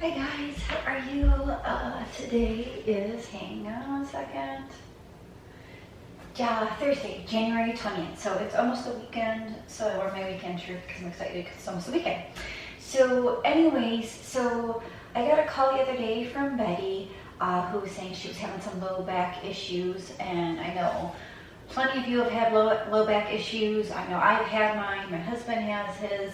Hi guys, how are you? Today is, hang on a second, Thursday, January 20th. So it's almost the weekend, so I wore my weekend shirt because I'm excited because it's almost the weekend. So anyways, I got a call the other day from Betty who was saying she was having some low back issues, and I know plenty of you have had low back issues. I know I've had mine, my husband has his.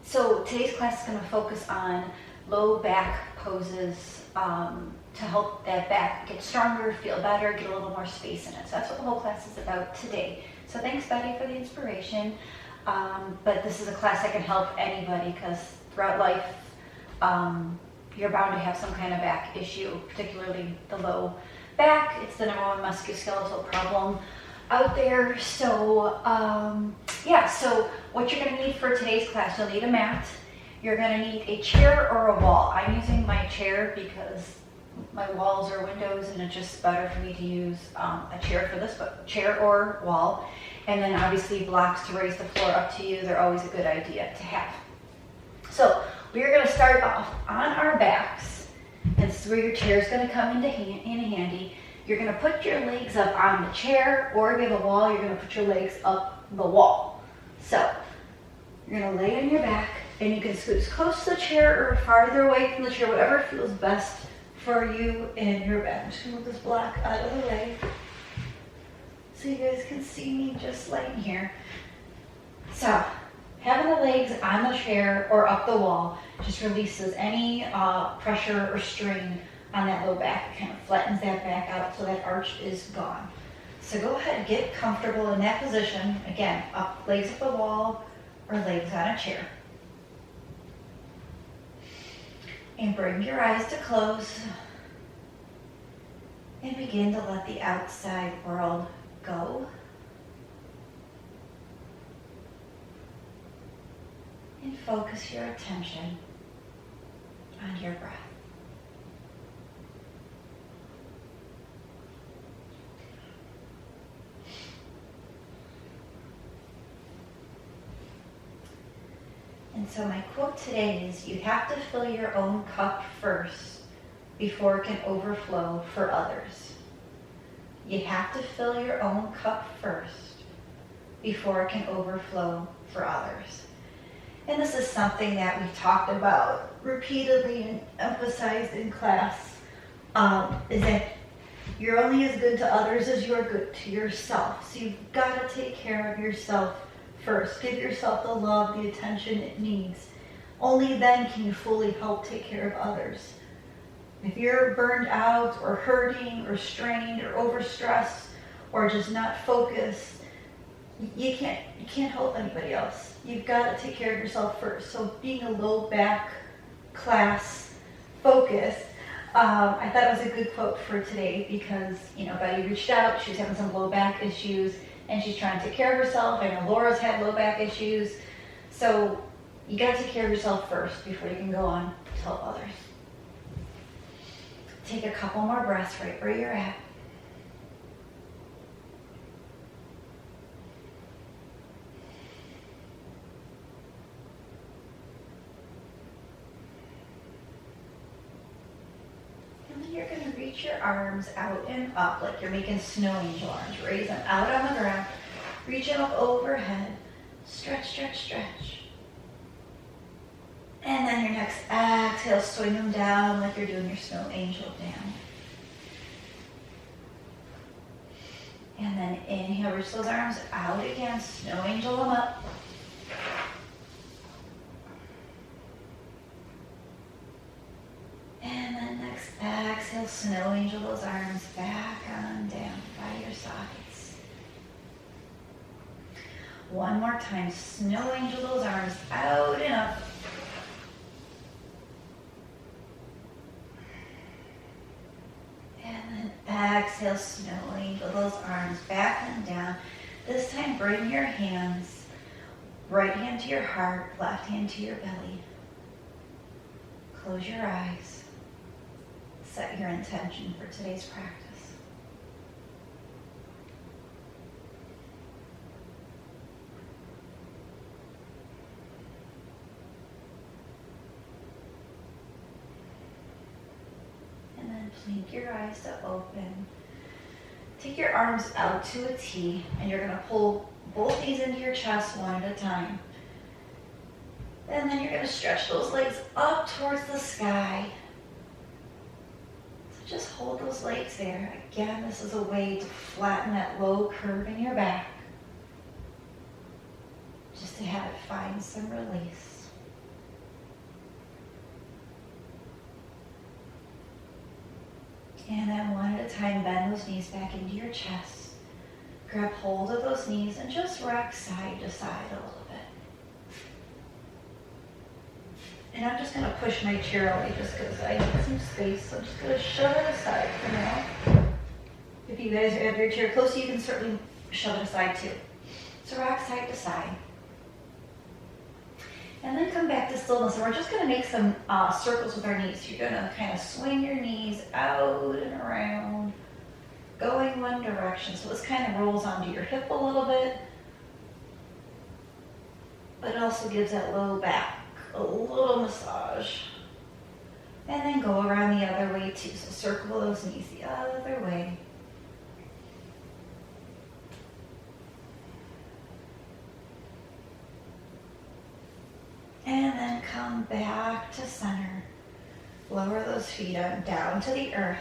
So today's class is going to focus on low back poses to help that back get stronger, feel better, get a little more space in it. So that's what the whole class is about today. So thanks, Betty, for the inspiration. But this is a class that can help anybody because throughout life, you're bound to have some kind of back issue, particularly the low back. It's the number one musculoskeletal problem out there. So so what you're going to need for today's class, you'll need a mat. You're going to need a chair or a wall. I'm using my chair because my walls are windows and it's just better for me to use a chair for this, but chair or wall. And then obviously blocks to raise the floor up to you. They're always a good idea to have. So we are going to start off on our backs, and this is where your chair is going to come in handy. You're going to put your legs up on the chair, or if you have a wall, you're going to put your legs up the wall. So you're going to lay on your back, and you can scoot as close to the chair or farther away from the chair, whatever feels best for you and your back. I'm just going to move this block out of the way so you guys can see me just laying here. So having the legs on the chair or up the wall just releases any pressure or strain on that low back. It kind of flattens that back out so that arch is gone. So go ahead and get comfortable in that position. Again, legs up the wall or legs on a chair. And bring your eyes to close and begin to let the outside world go. And focus your attention on your breath. And so my quote today is, you have to fill your own cup first before it can overflow for others. You have to fill your own cup first before it can overflow for others. And this is something that we talked about repeatedly and emphasized in class, is that you're only as good to others as you're good to yourself. So you've got to take care of yourself first. Give yourself the love, the attention it needs. Only then can you fully help take care of others. If you're burned out or hurting or strained or overstressed or just not focused, you can't help anybody else. You've got to take care of yourself first. So being a low back class focused, I thought it was a good quote for today because, Betty reached out, she was having some low back issues and she's trying to take care of herself. I know Laura's had low back issues. So you got to take care of yourself first before you can go on to help others. Take a couple more breaths right where you're at. And then you're going to reach your arms out and up like you're making snow angel arms. Raise them out on the ground. Reach them up overhead. Stretch, stretch, stretch. And then your next exhale, swing them down like you're doing your snow angel down. And then inhale, reach those arms out again, snow angel them up. And then next exhale, snow angel those arms back on down by your sides. One more time, snow angel those arms out and up. Exhale, snow angel those arms back and down. This time bring your hands, right hand to your heart, left hand to your belly. Close your eyes. Set your intention for today's practice. blink your eyes to open. Take your arms out to a T, and you're going to pull both knees into your chest one at a time. And then you're going to stretch those legs up towards the sky. So just hold those legs there. Again, this is a way to flatten that low curve in your back. Just to have it find some release. And then one at a time, bend those knees back into your chest. Grab hold of those knees and just rock side to side a little bit. And I'm just going to push my chair away just because I need some space. So I'm just going to shove it aside for now. If you guys have your chair close, you can certainly shove it aside too. So rock side to side. And then come back to stillness. And we're just going to make some circles with our knees. You're going to kind of swing your knees out and around, going one direction. So this kind of rolls onto your hip a little bit, but it also gives that low back a little massage. And then go around the other way too. So circle those knees the other way. And then come back to center. Lower those feet down to the earth.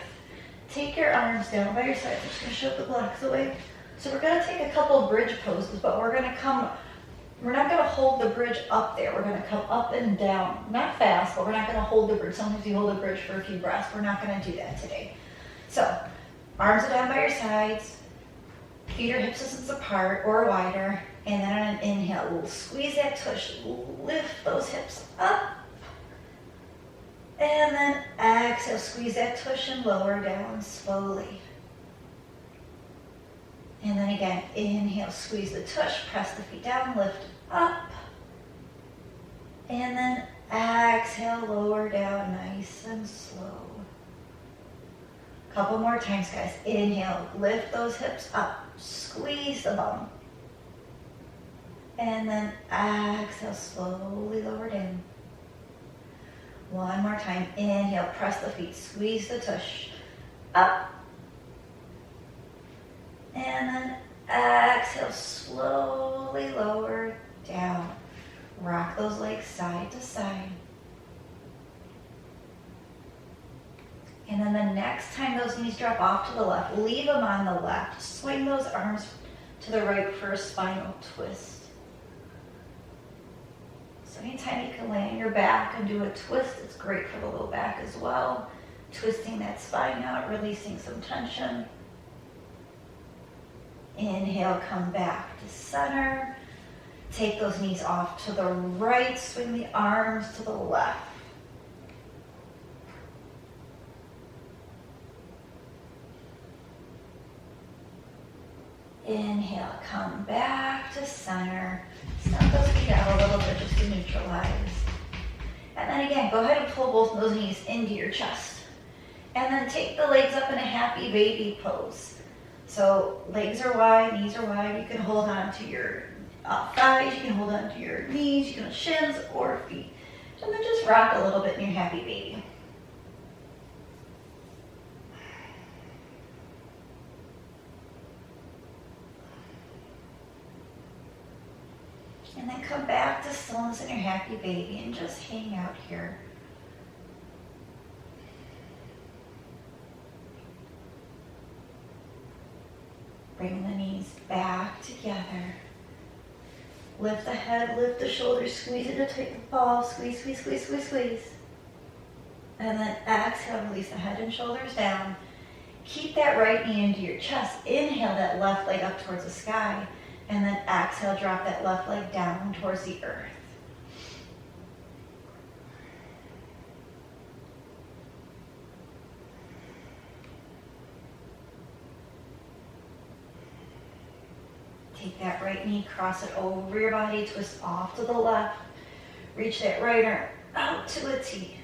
Take your arms down by your side. I'm just going to shove the blocks away. So we're going to take a couple bridge poses, but we're not going to hold the bridge up there. We're going to come up and down. Not fast, but we're not going to hold the bridge. Sometimes you hold the bridge for a few breaths. We're not going to do that today. So arms are down by your sides. Feet are hip distance apart or wider. And then on an inhale, we'll squeeze that tush, lift those hips up. And then exhale, squeeze that tush and lower down slowly. And then again, inhale, squeeze the tush, press the feet down, lift up. And then exhale, lower down nice and slow. Couple more times, guys. Inhale, lift those hips up, squeeze the bum. And then exhale, slowly lower down. One more time. Inhale, press the feet, squeeze the tush up. And then exhale, slowly lower down. Rock those legs side to side. And then the next time those knees drop off to the left, leave them on the left. Swing those arms to the right for a spinal twist. So anytime you can lay on your back and do a twist, it's great for the low back as well. Twisting that spine out, releasing some tension. Inhale, come back to center. Take those knees off to the right, swing the arms to the left. Inhale, come back to center. Snug those feet out a little bit just to neutralize. And then again, go ahead and pull both of those knees into your chest. And then take the legs up in a happy baby pose. So legs are wide, knees are wide. You can hold on to your thighs, you can hold on to your knees, you can hold shins or feet. And then just rock a little bit in your happy baby. And then come back to stillness in your happy baby and just hang out here. Bring the knees back together. Lift the head, lift the shoulders, squeeze it to take the ball, squeeze, squeeze, squeeze, squeeze, squeeze. And then exhale, release the head and shoulders down. Keep that right knee into your chest. Inhale that left leg up towards the sky. And then exhale, drop that left leg down towards the earth. Take that right knee, cross it over your body, twist off to the left. Reach that right arm out to a T.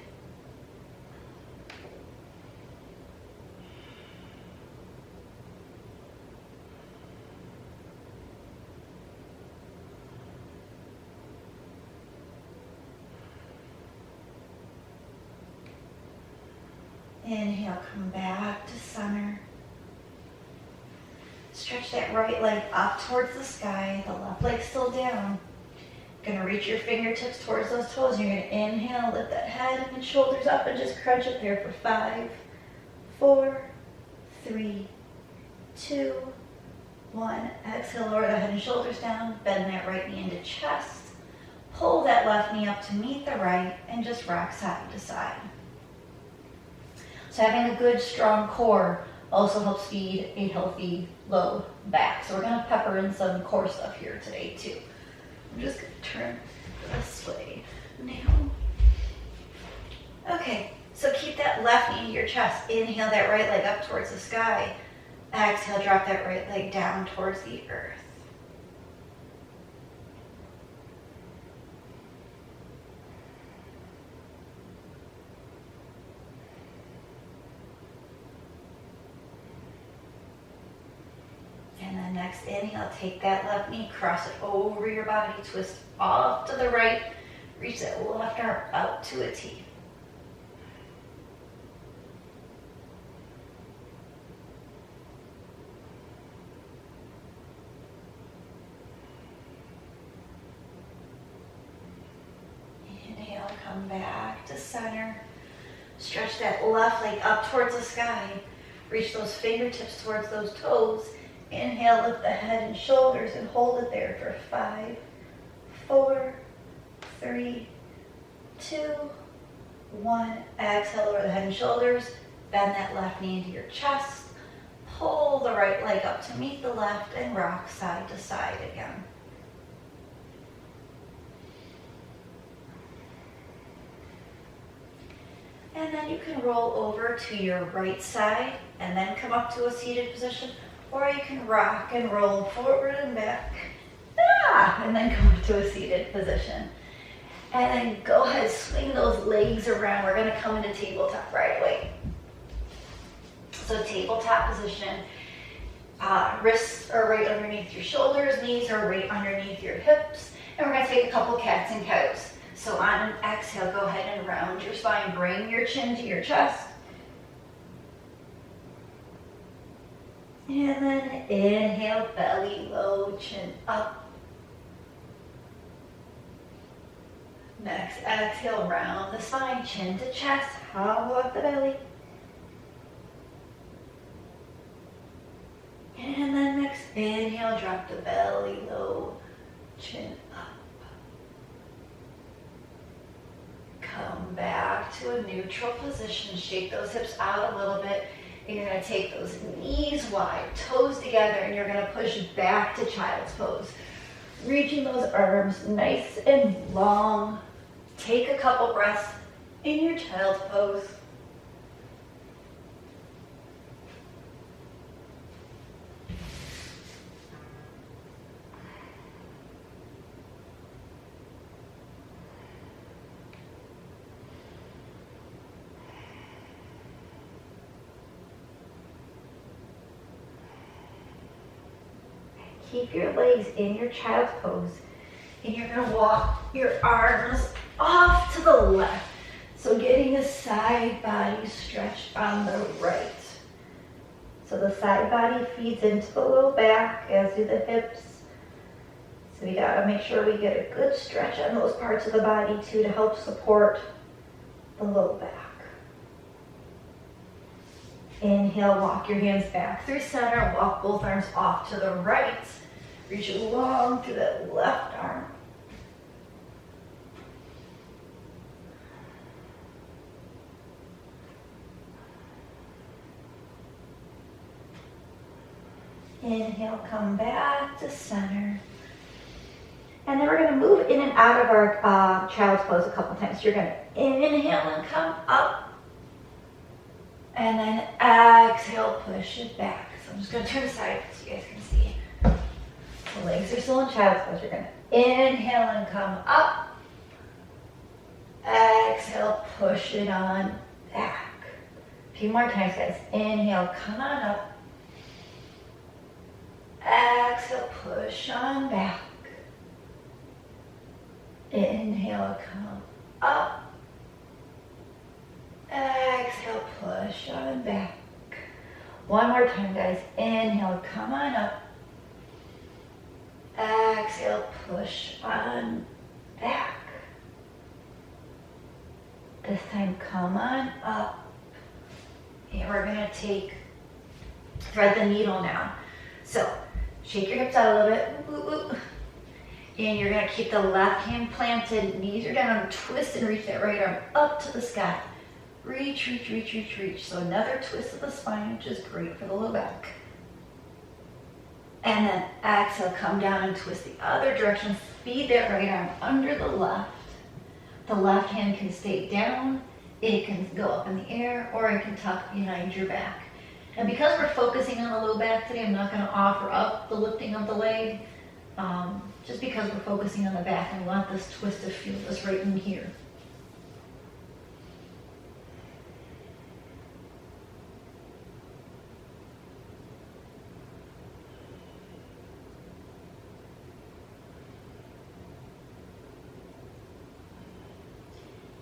Inhale, come back to center. Stretch that right leg up towards the sky, the left leg still down. Gonna reach your fingertips towards those toes. You're gonna inhale, lift that head and shoulders up and just crunch it there for 5, 4, 3, 2, 1. Exhale, lower the head and shoulders down. Bend that right knee into chest. Pull that left knee up to meet the right and just rock side to side. So having a good, strong core also helps feed a healthy low back. So we're gonna pepper in some core stuff here today too. I'm just gonna turn this way now. Okay, so keep that left knee to your chest. Inhale that right leg up towards the sky. Exhale, drop that right leg down towards the earth. And then next inhale, take that left knee, cross it over your body, twist off to the right, reach that left arm out to a T. Inhale, come back to center. Stretch that left leg up towards the sky. Reach those fingertips towards those toes. Inhale, lift the head and shoulders and hold it there for 5, 4, 3, 2, 1. Exhale, lower the head and shoulders. Bend that left knee into your chest. Pull the right leg up to meet the left and rock side to side again. And then you can roll over to your right side and then come up to a seated position. Or you can rock and roll forward and back, and then come to a seated position. And then go ahead, swing those legs around. We're gonna come into tabletop right away. So tabletop position, wrists are right underneath your shoulders, knees are right underneath your hips. And we're gonna take a couple cats and cows. So on an exhale, go ahead and round your spine. Bring your chin to your chest. And then inhale, belly low, chin up. Next, exhale, round the spine, chin to chest, hollow up the belly. And then next, inhale, drop the belly low, chin up. Come back to a neutral position, shake those hips out a little bit. And you're going to take those knees wide, toes together, and you're going to push back to child's pose. Reaching those arms nice and long. Take a couple breaths in your child's pose. Keep your legs in your child's pose. And you're going to walk your arms off to the left. So getting the side body stretch on the right. So the side body feeds into the low back, as do the hips. So we got to make sure we get a good stretch on those parts of the body too to help support the low back. Inhale, walk your hands back through center, walk both arms off to the right. Reach long through that left arm. Inhale, come back to center. And then we're going to move in and out of our child's pose a couple times. You're going to inhale and come up. And then exhale, push it back. So I'm just going to turn aside so you guys can see. The legs are still in child's pose. You're going to inhale and come up. Exhale, push it on back. A few more times, guys. Inhale, come on up. Exhale, push on back. Inhale, come up. Exhale, push and back. One more time, guys. Inhale, come on up. Exhale, push on back. This time, come on up. And we're going to thread the needle now. So, shake your hips out a little bit. Ooh, ooh. And you're going to keep the left hand planted, knees are down, twist and reach that right arm up to the sky. Reach, reach, reach, reach, reach. So another twist of the spine, which is great for the low back. And then exhale, come down and twist the other direction. Feed that right arm under the left. The left hand can stay down, it can go up in the air, or it can tuck behind your back. And because we're focusing on the low back today, I'm not going to offer up the lifting of the leg, just because we're focusing on the back and we want this twist to feel this right in here.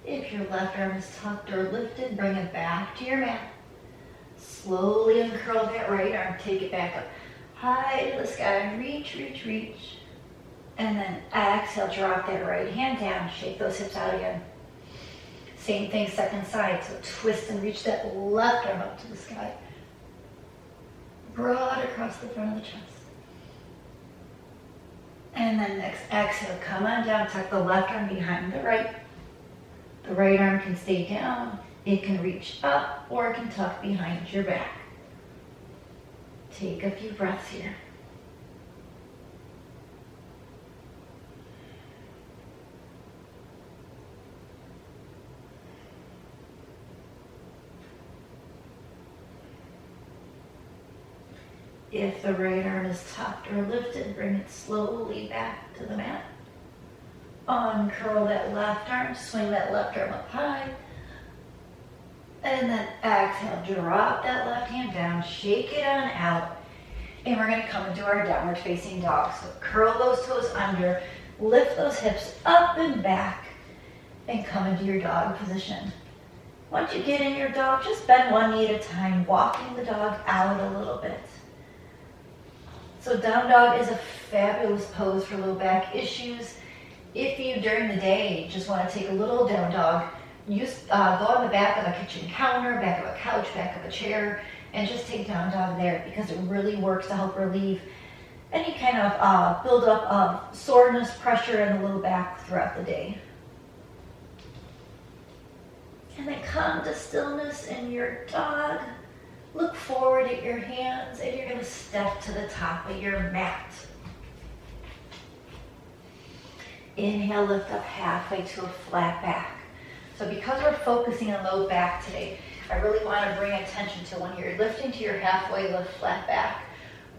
If your left arm is tucked or lifted, bring it back to your mat. Slowly uncurl that right arm, take it back up high to the sky, reach, reach, reach. And then exhale, drop that right hand down, shake those hips out again. Same thing, second side, so twist and reach that left arm up to the sky. Broad across the front of the chest. And then next, exhale, come on down, tuck the left arm behind the right. The right arm can stay down, it can reach up, or it can tuck behind your back. Take a few breaths here. If the right arm is tucked or lifted, bring it slowly back to the mat. Uncurl that left arm, swing that left arm up high. And then exhale, drop that left hand down, shake it on out. And we're going to come into our downward facing dog. So curl those toes under, lift those hips up and back, and come into your dog position. Once you get in your dog, just bend one knee at a time, walking the dog out a little bit. So down dog is a fabulous pose for low back issues. If you, during the day, just want to take a little down dog, go on the back of a kitchen counter, back of a couch, back of a chair, and just take down dog there because it really works to help relieve any kind of buildup of soreness, pressure in the low back throughout the day. And then come to stillness in your dog. Look forward at your hands, and you're going to step to the top of your mat. Inhale, lift up halfway to a flat back. So because we're focusing on low back today, I really want to bring attention to when you're lifting to your halfway lift, flat back,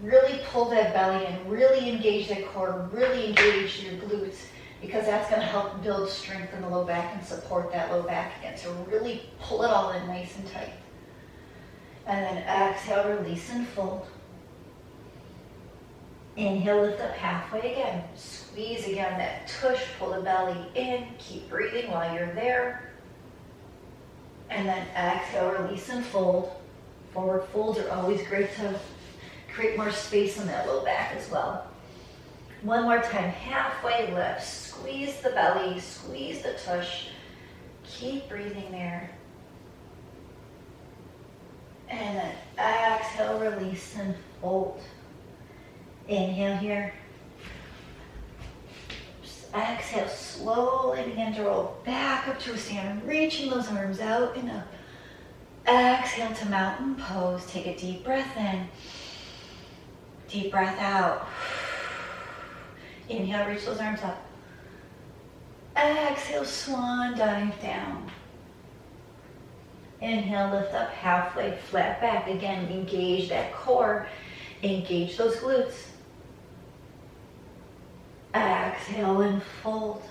really pull that belly in, really engage that core, really engage your glutes, because that's going to help build strength in the low back and support that low back again. So really pull it all in nice and tight. And then exhale, release and fold. Inhale, lift up halfway again. Squeeze again that tush, pull the belly in. Keep breathing while you're there. And then exhale, release and fold. Forward folds are always great to create more space in that low back as well. One more time, halfway lift. Squeeze the belly, squeeze the tush. Keep breathing there. And then exhale, release and fold. Inhale here. Just exhale, slowly begin to roll back up to a stand, reaching those arms out and up. Exhale to mountain pose. Take a deep breath in. Deep breath out. Inhale, reach those arms up. Exhale, swan dive down. Inhale, lift up halfway, flat back. Again, engage that core. Engage those glutes. Exhale and fold.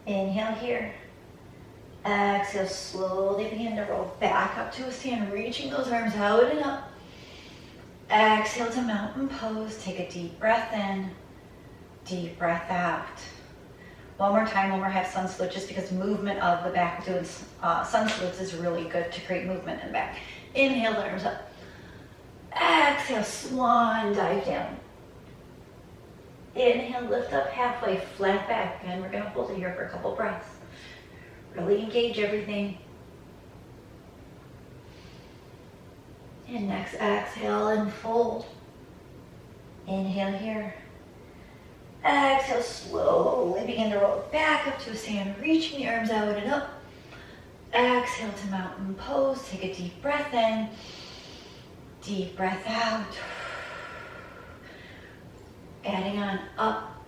Inhale here. Exhale, slowly begin to roll back up to a stand, reaching those arms out and up. Exhale to mountain pose. Take a deep breath in, deep breath out. One more time, one more half sun salute, just because movement of the back doing sun salutes is really good to create movement in the back. Inhale, the arms up. Exhale, swan dive down. Inhale, lift up halfway, flat back, and we're gonna hold it here for a couple breaths. Really engage everything. And next exhale and fold. Inhale here. Exhale, slowly begin to roll back up to a stand, reaching the arms out and up. Exhale to mountain pose. Take a deep breath in. Deep breath out. Adding on up.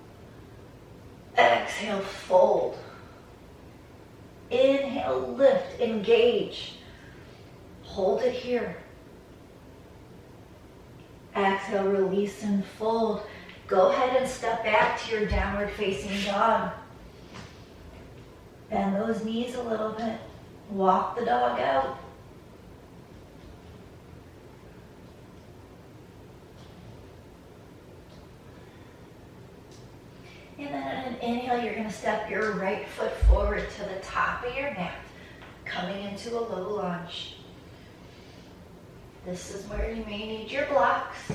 Exhale, fold. Inhale, lift, engage. Hold it here. Exhale, release and fold. Go ahead and step back to your downward facing dog. Bend those knees a little bit. Walk the dog out. And then on an inhale, you're going to step your right foot forward to the top of your mat, coming into a low lunge. This is where you may need your blocks.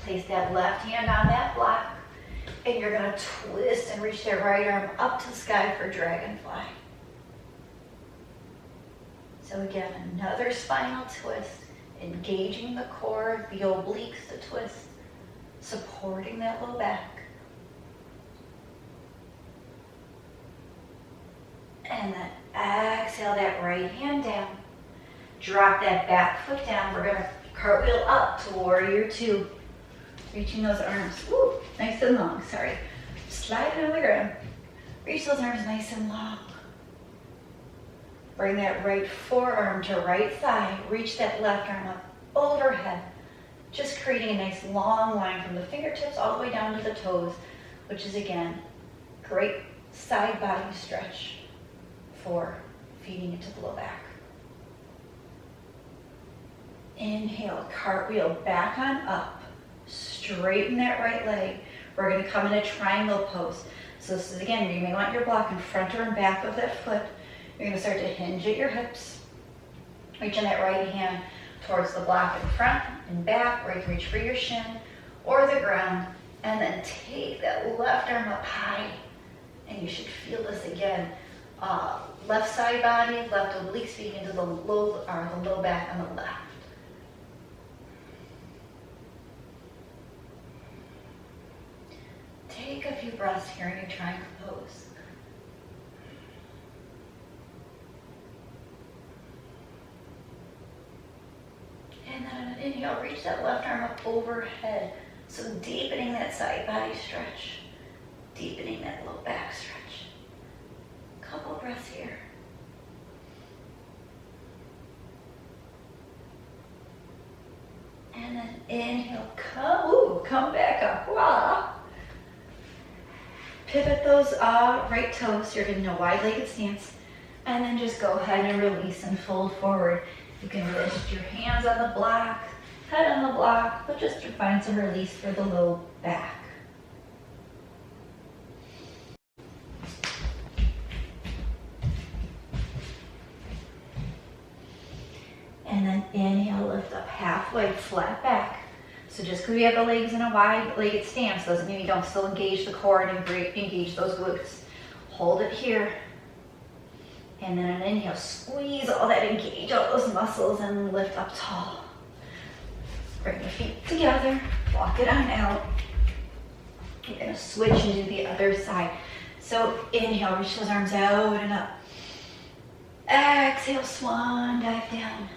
Place that left hand on that block, and you're going to twist and reach that right arm up to the sky for dragonfly. So again, another spinal twist, engaging the core, the obliques to twist, supporting that low back. And then exhale that right hand down. Drop that back foot down. We're going to cartwheel up to warrior two. Reaching those arms, woo, nice and long, sorry. Slide it on the ground. Reach those arms nice and long. Bring that right forearm to right thigh. Reach that left arm up overhead. Just creating a nice long line from the fingertips all the way down to the toes, which is again, great side body stretch for feeding into the low back. Inhale, cartwheel back on up. Straighten that right leg. We're going to come in a triangle pose. So this is again, you may want your block in front or in back of that foot. You're going to start to hinge at your hips. Reaching that right hand towards the block in front and back, where you can reach for your shin or the ground. And then take that left arm up high. And you should feel this again. Left side body, left oblique feeding into the low back on the left. Take a few breaths here in your triangle pose. And then on an inhale, reach that left arm up overhead. So deepening that side body stretch, deepening that low back stretch. Couple breaths here. And then inhale, come back up. Wow. Pivot those right toes. You're getting a wide-legged stance. And then just go ahead and release and fold forward. You can lift your hands on the block, head on the block, but just to find some release for the low back. And then inhale, lift up halfway, flat back. So just because we have the legs in a wide-legged stance doesn't mean you don't still engage the core and engage those glutes. Hold it here. And then an inhale, squeeze all that, engage all those muscles and lift up tall. Bring your feet together, walk it on out. You're gonna switch and do the other side. So inhale, reach those arms out and up. Exhale, swan dive down.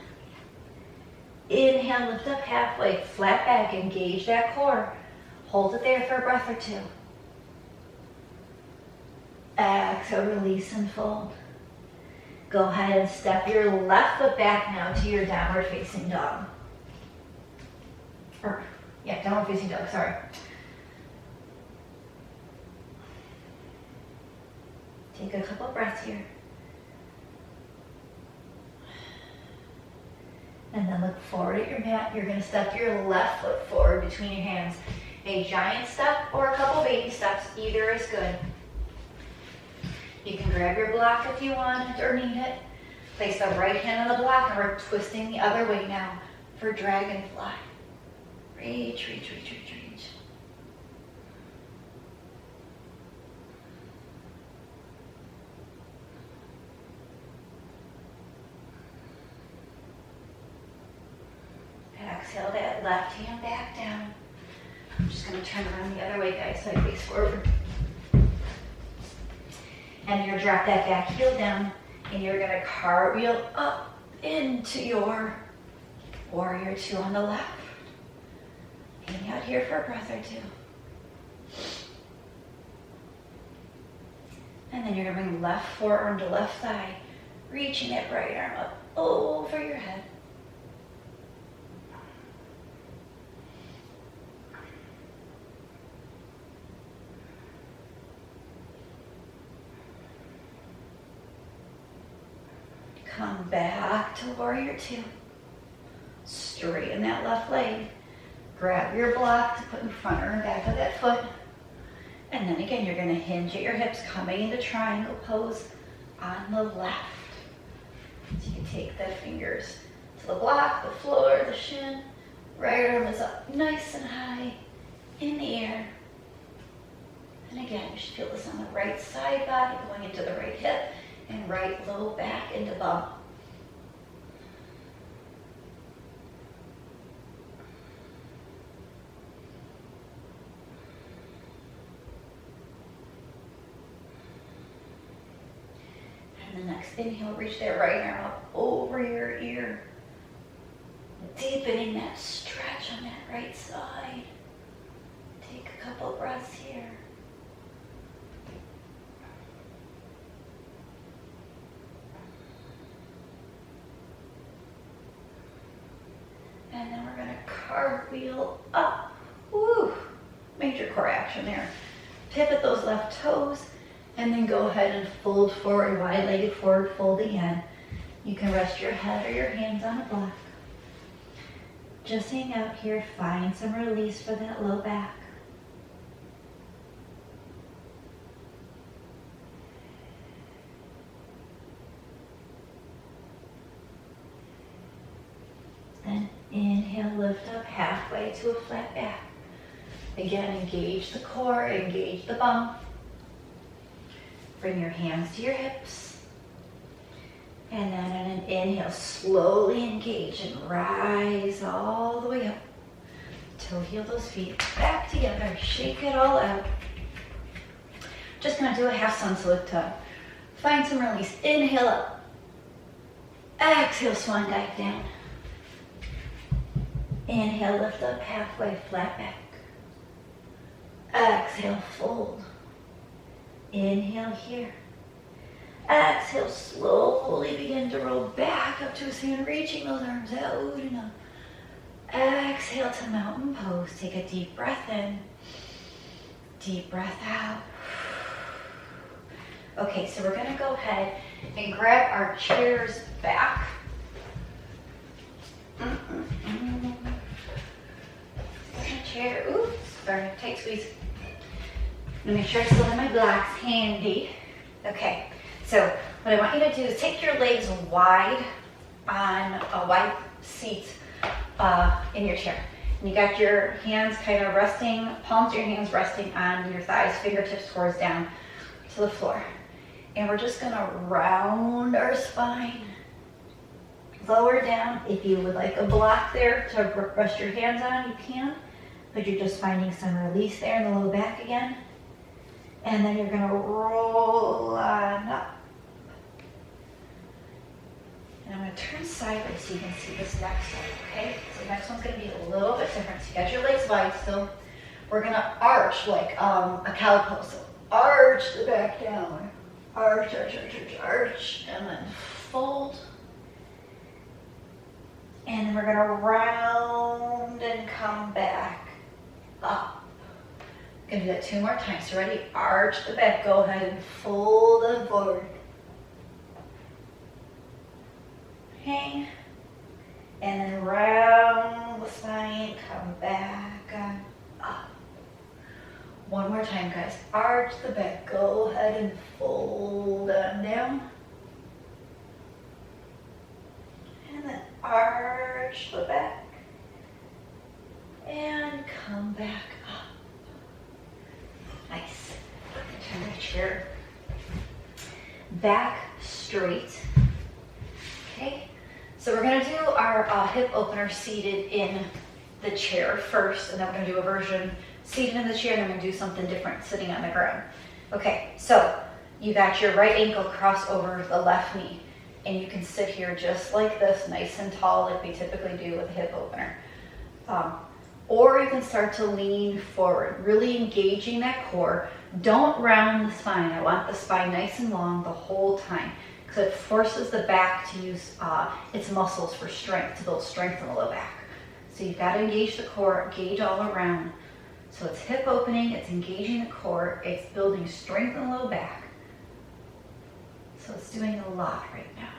Inhale, lift up halfway, flat back, engage that core. Hold it there for a breath or two. Exhale, release and fold. Go ahead and step your left foot back now to your downward facing dog. Downward facing dog, sorry. Take a couple breaths here. And then look forward at your mat. You're going to step your left foot forward between your hands. A giant step or a couple baby steps, either is good. You can grab your block if you want or need it. Place the right hand on the block, and we're twisting the other way now for dragonfly. Reach, reach, reach, reach, reach. Exhale that left hand back down. I'm just going to turn around the other way, guys, so I face forward. And you're going to drop that back heel down, and you're going to cartwheel up into your warrior two on the left. Hang out here for a breath or two. And then you're going to bring left forearm to left thigh, reaching that right arm up over your head. Come back to warrior two. Straighten that left leg. Grab your block to put in front or in back of that foot. And then again, you're going to hinge at your hips, coming into triangle pose on the left. So you can take the fingers to the block, the floor, the shin. Right arm is up nice and high in the air. And again, you should feel this on the right side body, going into the right hip and right low back into bum. And the next inhale, reach that right arm up over your ear. Deepening that stretch on that right side. Take a couple breaths here. And then we're going to cartwheel up. Woo! Major core action there. Pivot those left toes, and then go ahead and fold forward, wide-legged forward fold again. You can rest your head or your hands on a block. Just hang out here, find some release for that low back. Then inhale, lift up halfway to a flat back. Again, engage the core, engage the bum. Bring your hands to your hips. And then on an inhale, slowly engage and rise all the way up. Toe heel those feet back together. Shake it all out. Just gonna do a half sun salute to find some release. Inhale up. Exhale, swan dive down. Inhale, lift up halfway, flat back. Exhale, fold. Inhale here. Exhale, slowly begin to roll back up to a stand, reaching those arms out and up. Exhale to mountain pose. Take a deep breath in. Deep breath out. Okay, so we're gonna go ahead and grab our chairs back. Chair, ooh, sorry, tight squeeze. Let me make sure I still have my blocks handy. Okay, so what I want you to do is take your legs wide on a wide seat in your chair. And you got your hands kind of resting, palms of your hands resting on your thighs, fingertips towards down to the floor. And we're just gonna round our spine. Lower down. If you would like a block there to rest your hands on, you can. But you're just finding some release there in the low back again. And then you're going to roll on up. And I'm going to turn sideways so you can see this next one, okay? So the next one's going to be a little bit different. So you got your legs wide still. We're going to arch like a cow pose. So arch the back down. Arch, arch, arch, arch, arch. And then fold. And then we're going to round and come back up. Gonna do that 2 more times. So ready? Arch the back. Go ahead and fold it forward. Hang. And then round the spine. Come back and up. One more time, guys. Arch the back. Go ahead and fold on down. And then arch the back. And come back up. Nice. Turn the chair back straight. Okay. So we're going to do our hip opener seated in the chair first, and then we're going to do a version seated in the chair, and then we're going to do something different sitting on the ground. Okay, so you got your right ankle crossed over the left knee, and you can sit here just like this, nice and tall, like we typically do with a hip opener. Or you can start to lean forward, really engaging that core. Don't round the spine. I want the spine nice and long the whole time, because it forces the back to use its muscles for strength, to build strength in the low back. So you've got to engage the core, engage all around. So it's hip opening, it's engaging the core, it's building strength in the low back. So it's doing a lot right now.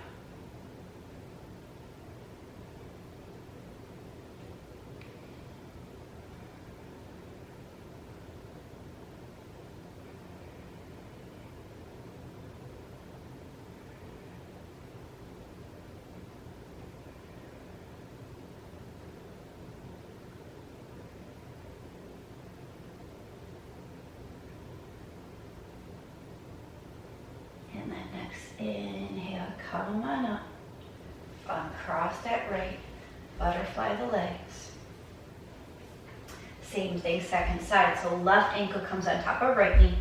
And then next inhale, come on up, uncross that right, butterfly the legs. Same thing, second side. So left ankle comes on top of right knee.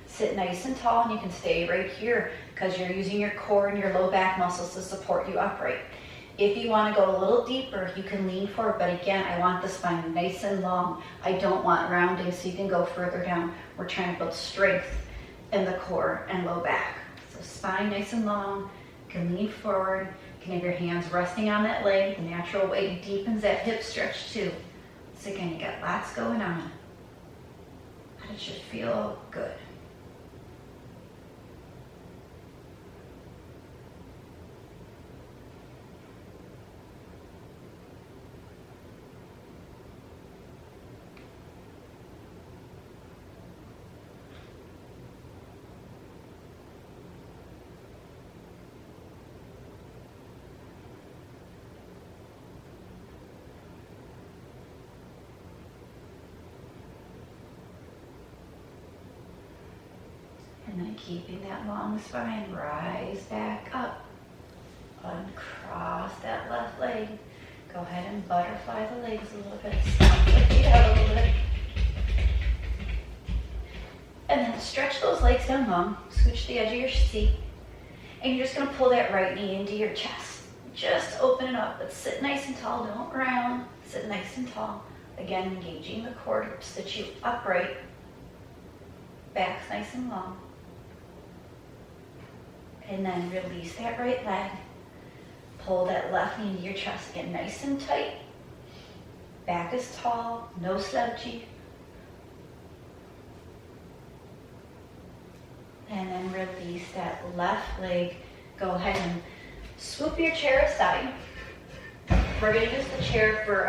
Sit nice and tall, and you can stay right here because you're using your core and your low back muscles to support you upright. If you want to go a little deeper, you can lean forward, but again, I want the spine nice and long. I don't want rounding, so you can go further down. We're trying to build strength in the core and low back. So spine nice and long, you can lean forward, you can have your hands resting on that leg. The natural weight deepens that hip stretch too. So again, you got lots going on. But it should feel good. And then keeping that long spine, rise back up. Uncross that left leg. Go ahead and butterfly the legs a little bit. Stomp the feet out a little bit. And then stretch those legs down long. Scooch the edge of your seat. And you're just going to pull that right knee into your chest. Just open it up, but sit nice and tall. Don't round. Sit nice and tall. Again, engaging the core to sit you upright. Back's nice and long. And then release that right leg. Pull that left knee into your chest. Get nice and tight. Back is tall, no slouchy. And then release that left leg. Go ahead and swoop your chair aside. We're going to use the chair for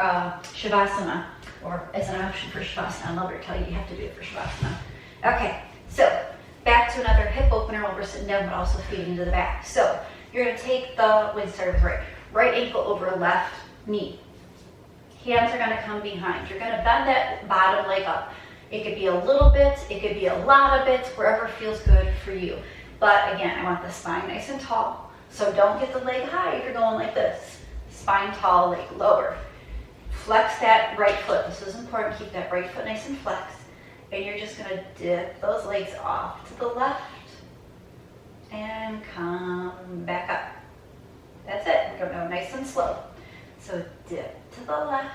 shavasana, or as an option for shavasana. I'll never tell you you have to do it for shavasana. Okay, so back to another hip opener while we're sitting down, but also feeding to the back. So you're going to take the, start with right ankle over left knee. Hands are going to come behind. You're going to bend that bottom leg up. It could be a little bit, it could be a lot of bits, wherever feels good for you. But again, I want the spine nice and tall. So don't get the leg high if you're going like this. Spine tall, leg lower. Flex that right foot. This is important. Keep that right foot nice and flexed. And you're just going to dip those legs off to the left and come back up. That's it. We're going to go nice and slow. So dip to the left,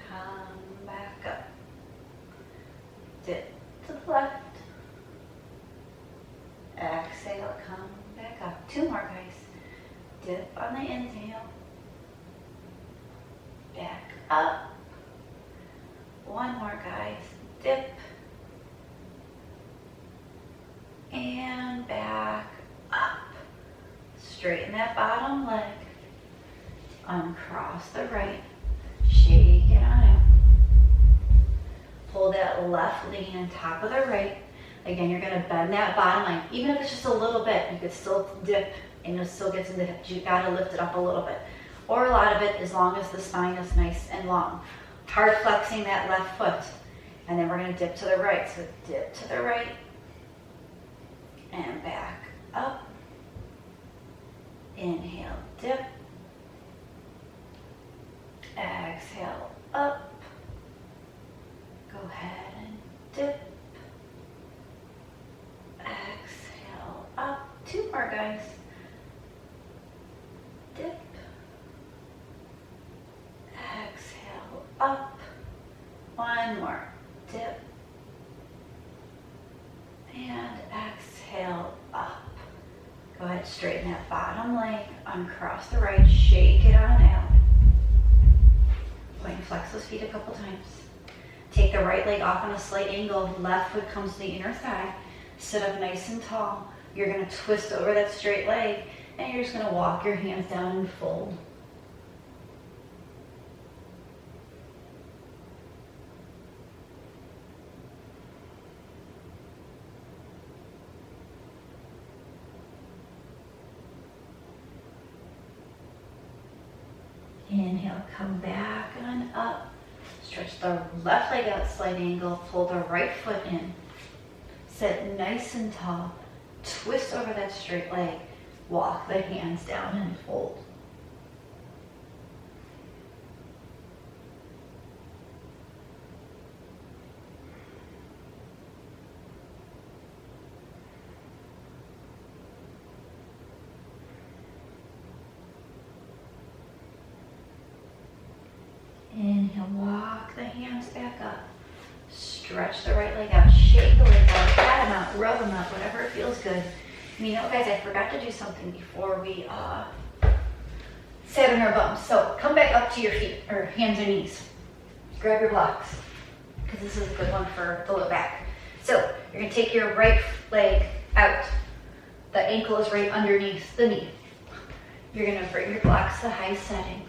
come back up. Dip to the left, exhale, come back up. Two more, guys. Dip on the inhale, back up. One more, guys. Dip. And back up. Straighten that bottom leg. Uncross the right. Shake it on out. hold that left knee on top of the right. Again, you're gonna bend that bottom line. Even if it's just a little bit, you could still dip and it still gets in the hip. You gotta lift it up a little bit. Or a lot of it, as long as the spine is nice and long. Hard flexing that left foot. And then we're gonna dip to the right. So dip to the right and back up. Inhale, dip. Exhale, up. Go ahead and dip. Exhale, up. 2 more, guys. Dip. Exhale, up. 1 more. Dip. And exhale, up. Go ahead, straighten that bottom leg, uncross the right, shake it on out. Go ahead and flex those feet a couple times. Take the right leg off on a slight angle, left foot comes to the inner thigh. Sit up nice and tall. You're gonna twist over that straight leg, and you're just gonna walk your hands down and fold. Inhale, come back on up. Stretch the left leg out, slight angle. Pull the right foot in. Sit nice and tall. Twist over that straight leg. Walk the hands down and fold. Inhale, walk the hands back up. Stretch the right leg out, shake the legs out, pat them out, rub them out, whatever feels good. And you know, guys, I forgot to do something before we sat on our bums. So come back up to your feet, or hands or knees. Grab your blocks, because this is a good one for the low back. So you're gonna take your right leg out. The ankle is right underneath the knee. You're gonna bring your blocks to high setting.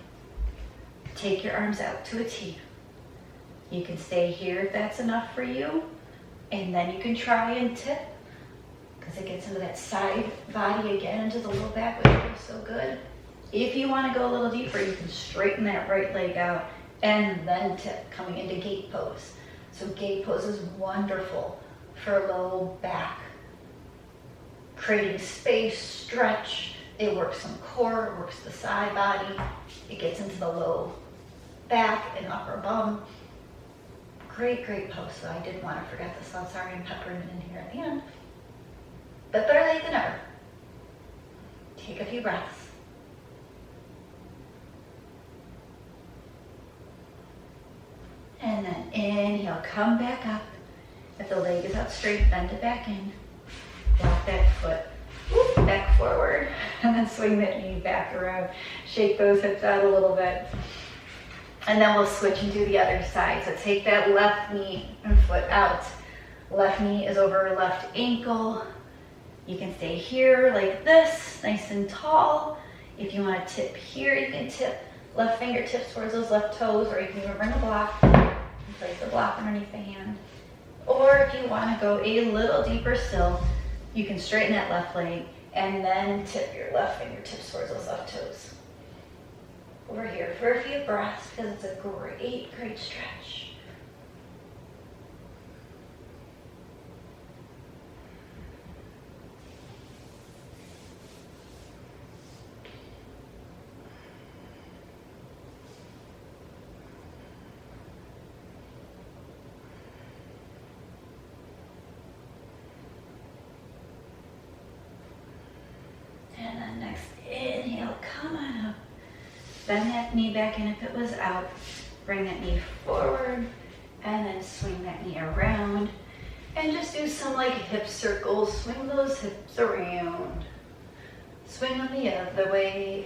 Take your arms out to a T. You can stay here if that's enough for you. And then you can try and tip, because it gets into that side body again, into the low back, which feels so good. If you want to go a little deeper, you can straighten that right leg out and then tip, coming into gate pose. So gate pose is wonderful for low back. Creating space, stretch. It works some core, it works the side body. It gets into the low back and upper bum. Great, great pose. So I did want to forget this. So I'm sorry I'm peppering it in here at the end. But better late than never. Take a few breaths. And then inhale, come back up. If the leg is out straight, bend it back in. Walk that foot back forward. And then swing that knee back around. Shake those hips out a little bit. And then we'll switch and do the other side. So take that left knee and foot out. Left knee is over left ankle. You can stay here like this, nice and tall. If you want to tip here, you can tip left fingertips towards those left toes, or you can even bring a block and place the block underneath the hand. Or if you want to go a little deeper still, you can straighten that left leg and then tip your left fingertips towards those left toes. Over here for a few breaths, because it's a great, great stretch. And then next, inhale, come on up. Bend that knee back in if it was out. Bring that knee forward, and then swing that knee around. And just do some like hip circles. Swing those hips around. Swing them the other way.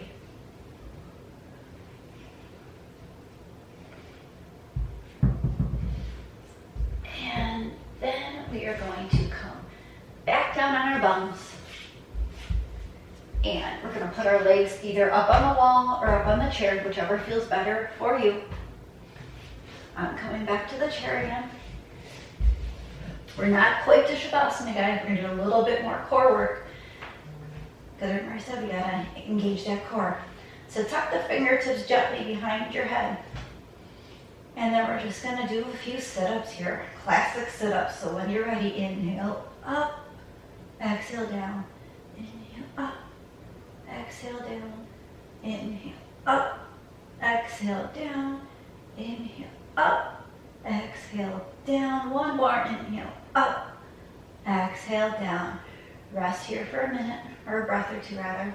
And then we are going to come back down on our bums. And we're going to put our legs either up on the wall or up on the chair, whichever feels better for you. I'm coming back to the chair again. We're not quite to Shavasana, guys. We're gonna do a little bit more core work. Because remember I said we gotta engage that core. So tuck the fingertips gently behind your head. And then we're just gonna do a few sit-ups here. Classic sit-ups. So when you're ready, inhale up, exhale down, inhale up, exhale down, inhale up, exhale down, inhale up, exhale down. One more, inhale up, exhale down. Rest here for a minute, or a breath or two rather.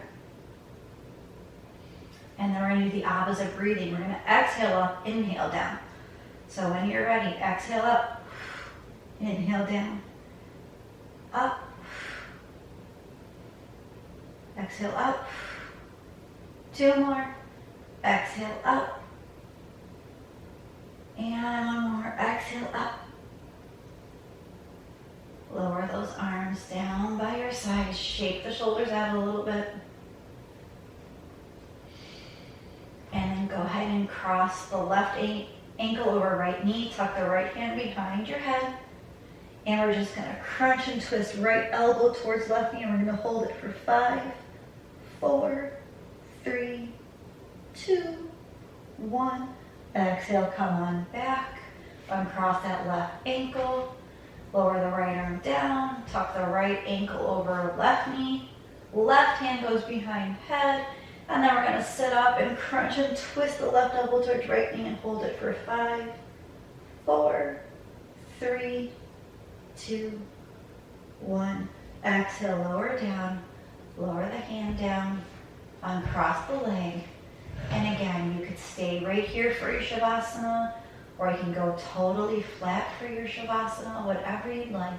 And then we're going to do the opposite breathing. We're going to exhale up, inhale down. So when you're ready, exhale up, inhale down, up, exhale up, two more, exhale up, and one more, exhale up. Lower those arms down by your sides, shake the shoulders out a little bit. And then go ahead and cross the left ankle over right knee, tuck the right hand behind your head. And we're just gonna crunch and twist right elbow towards left knee, and we're gonna hold it for 5, 4, 3, 2, 1. Exhale, come on back, uncross that left ankle, lower the right arm down, tuck the right ankle over left knee, left hand goes behind head, and then we're gonna sit up and crunch and twist the left elbow towards right knee and hold it for 5, 4, 3, 2, 1. Exhale, lower down, lower the hand down, uncross the leg. And again, you could stay right here for your Shavasana, or you can go totally flat for your Shavasana, whatever you'd like.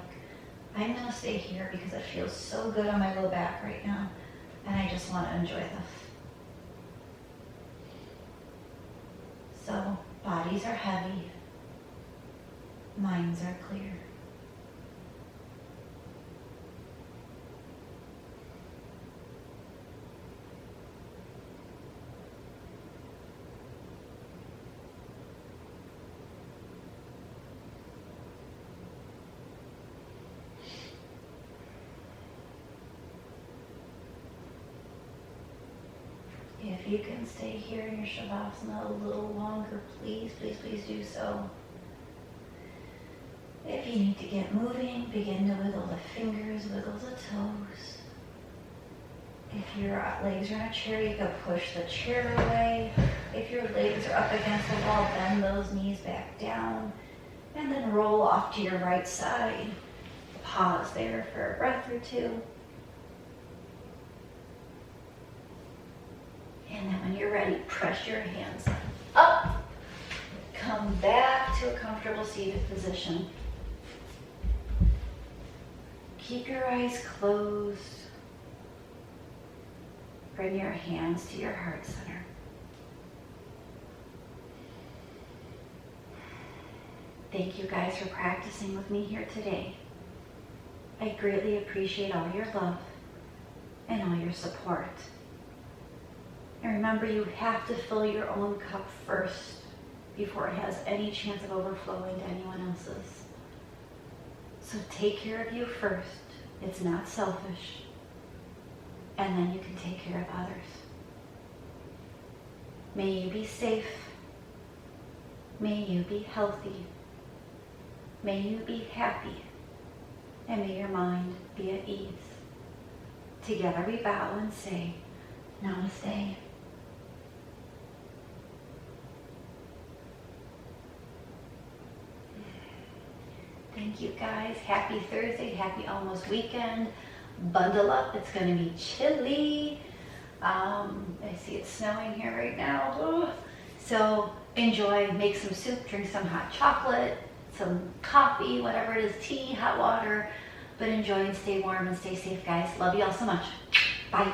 I'm gonna stay here because it feels so good on my low back right now, and I just wanna enjoy this. So, bodies are heavy, minds are clear. If you can stay here in your Shavasana a little longer, please, please, please do so. If you need to get moving, begin to wiggle the fingers, wiggle the toes. If your legs are in a chair, you can push the chair away. If your legs are up against the wall, bend those knees back down. And then roll off to your right side. Pause there for a breath or two. And then when you're ready, press your hands up. Come back to a comfortable seated position. Keep your eyes closed. Bring your hands to your heart center. Thank you guys for practicing with me here today. I greatly appreciate all your love and all your support. And remember, you have to fill your own cup first before it has any chance of overflowing to anyone else's. So take care of you first. It's not selfish. And then you can take care of others. May you be safe. May you be healthy. May you be happy. And may your mind be at ease. Together we bow and say, Namaste. Thank you guys. Happy Thursday. Happy almost weekend. Bundle up. It's going to be chilly. I see it's snowing here right now. Ugh. So enjoy. Make some soup. Drink some hot chocolate. Some coffee. Whatever it is. Tea. Hot water. But enjoy and stay warm and stay safe, guys. Love you all so much. Bye.